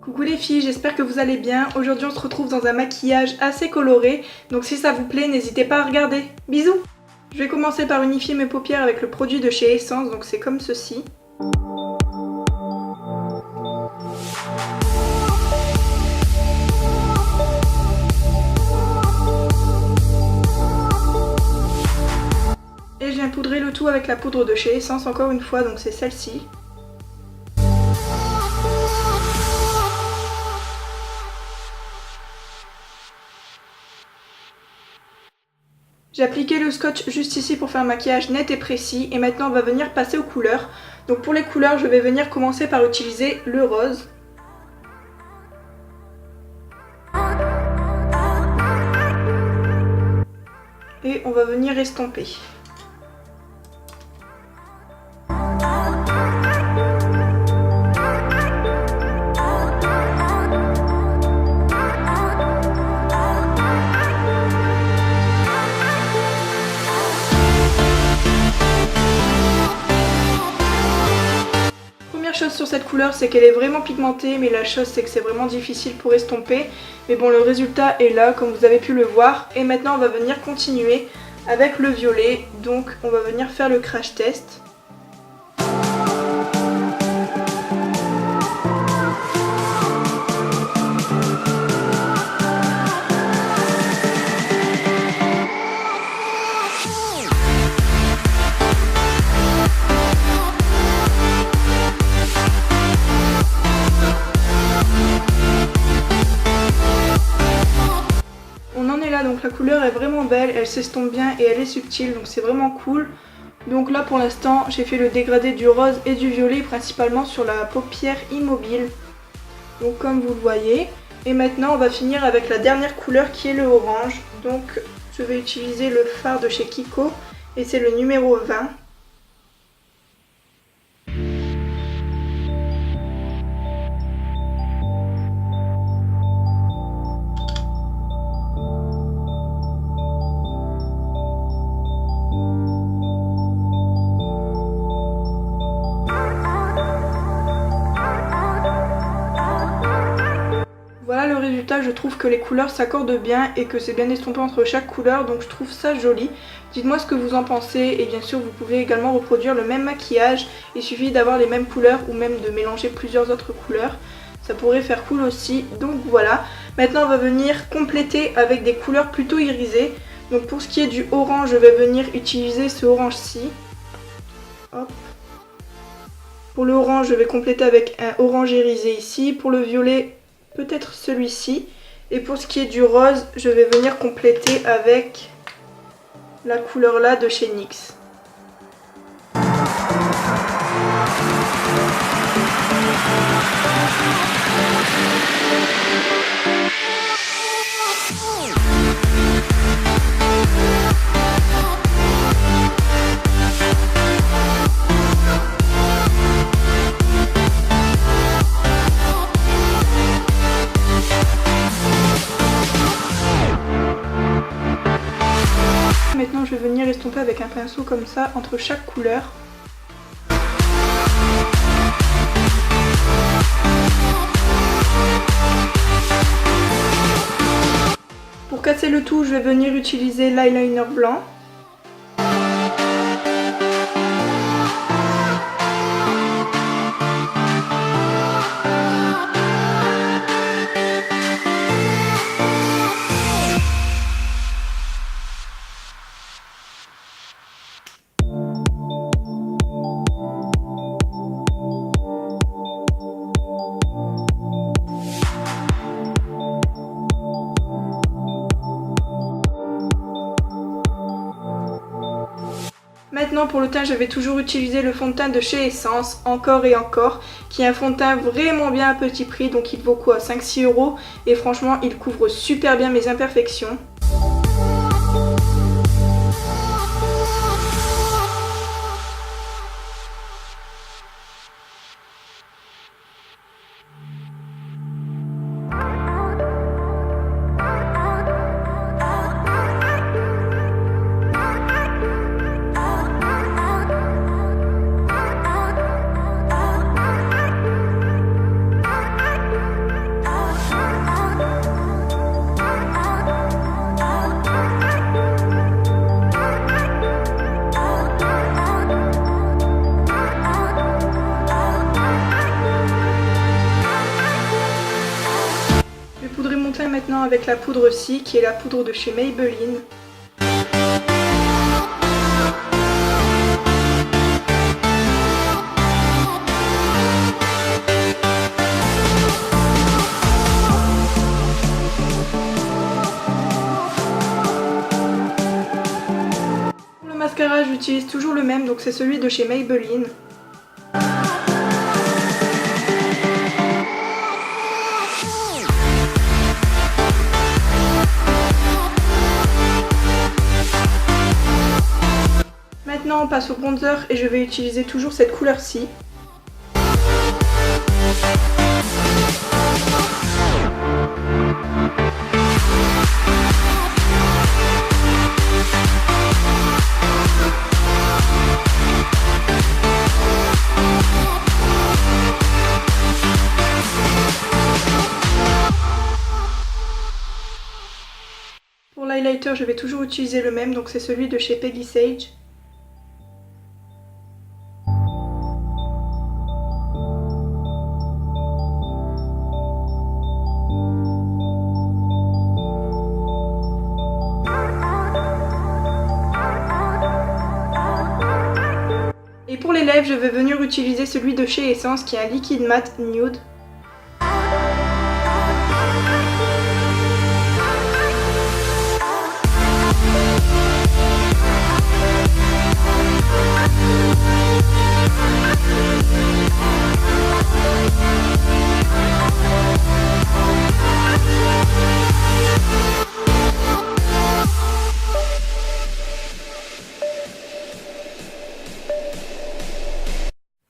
Coucou les filles, j'espère que vous allez bien. Aujourd'hui on se retrouve dans un maquillage assez coloré, donc si ça vous plaît, n'hésitez pas à regarder. Bisous! Je vais commencer par unifier mes paupières avec le produit de chez Essence, donc c'est comme ceci. Et je viens poudrer le tout avec la poudre de chez Essence encore une fois, donc c'est celle-ci. J'ai appliqué le scotch juste ici pour faire un maquillage net et précis et maintenant on va venir passer aux couleurs. Donc pour les couleurs, je vais venir commencer par utiliser le rose. Et on va venir estomper. Chose sur cette couleur, c'est qu'elle est vraiment pigmentée, mais la chose c'est que c'est vraiment difficile pour estomper. Mais bon, le résultat est là comme vous avez pu le voir. Et maintenant on va venir continuer avec le violet, donc on va venir faire le crash test. Donc la couleur est vraiment belle, elle s'estompe bien et elle est subtile, donc c'est vraiment cool. Donc là pour l'instant j'ai fait le dégradé du rose et du violet principalement sur la paupière immobile, donc comme vous le voyez. Et maintenant on va finir avec la dernière couleur qui est le orange. Donc je vais utiliser le fard de chez Kiko et c'est le numéro 20. Voilà le résultat, je trouve que les couleurs s'accordent bien et que c'est bien estompé entre chaque couleur, donc je trouve ça joli. Dites-moi ce que vous en pensez et bien sûr vous pouvez également reproduire le même maquillage, il suffit d'avoir les mêmes couleurs ou même de mélanger plusieurs autres couleurs, ça pourrait faire cool aussi. Donc voilà, maintenant on va venir compléter avec des couleurs plutôt irisées. Donc pour ce qui est du orange, je vais venir utiliser ce orange-ci. Hop. Pour le orange, je vais compléter avec un orange irisé ici. Pour le violet, peut-être celui-ci. Et pour ce qui est du rose, je vais venir compléter avec la couleur là de chez NYX. Maintenant je vais venir estomper avec un pinceau comme ça entre chaque couleur. Pour casser le tout, je vais venir utiliser l'eyeliner blanc. Maintenant pour le teint, je vais toujours utiliser le fond de teint de chez Essence, encore et encore, qui est un fond de teint vraiment bien à petit prix, donc il vaut quoi, 5-6 € et franchement il couvre super bien mes imperfections. maintenant avec la poudre C, qui est la poudre de chez Maybelline. Pour le mascara, j'utilise toujours le même, donc c'est celui de chez Maybelline. Maintenant on passe au bronzer et je vais utiliser toujours cette couleur-ci. Pour l'highlighter, je vais toujours utiliser le même, donc c'est celui de chez Peggy Sage. Et pour les lèvres, je vais venir utiliser celui de chez Essence qui est un liquide mat nude.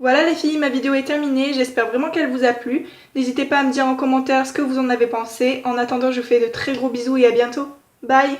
Voilà les filles, ma vidéo est terminée, j'espère vraiment qu'elle vous a plu. N'hésitez pas à me dire en commentaire ce que vous en avez pensé. En attendant, je vous fais de très gros bisous et à bientôt. Bye!